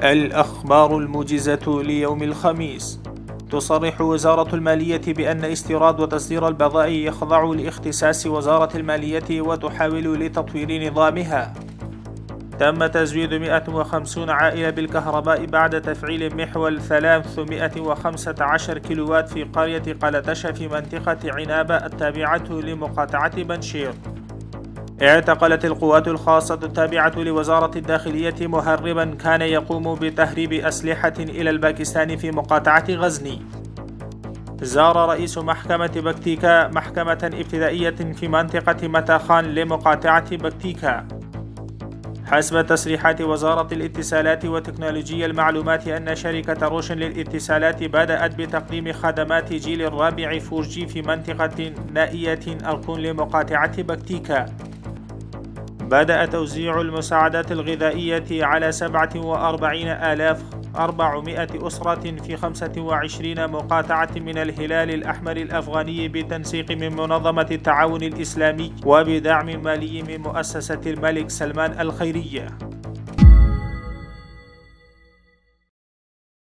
الأخبار الموجزة ليوم الخميس. تصرح وزارة المالية بأن استيراد وتصدير البضائع يخضع لاختصاص وزارة المالية وتحاول لتطوير نظامها. تم تزويد 150 عائلة بالكهرباء بعد تفعيل محور 315 كيلووات في قرية قلتشة في منطقة عنابة التابعة لمقاطعة بنشير. اعتقلت القوات الخاصة التابعة لوزارة الداخلية مهربا كان يقوم بتهريب أسلحة إلى الباكستان في مقاطعة غزني. زار رئيس محكمة بكتيكا محكمة ابتدائية في منطقة متاخان لمقاطعة بكتيكا. حسب تصريحات وزارة الاتصالات وتكنولوجيا المعلومات أن شركة روشن للاتصالات بدأت بتقديم خدمات جيل الرابع 4G في منطقة نائية أركون لمقاطعة بكتيكا. بدأ توزيع المساعدات الغذائية على 47,400 أسرة في 25 مقاطعة من الهلال الأحمر الأفغاني بتنسيق من منظمة التعاون الإسلامي وبدعم مالي من مؤسسة الملك سلمان الخيرية.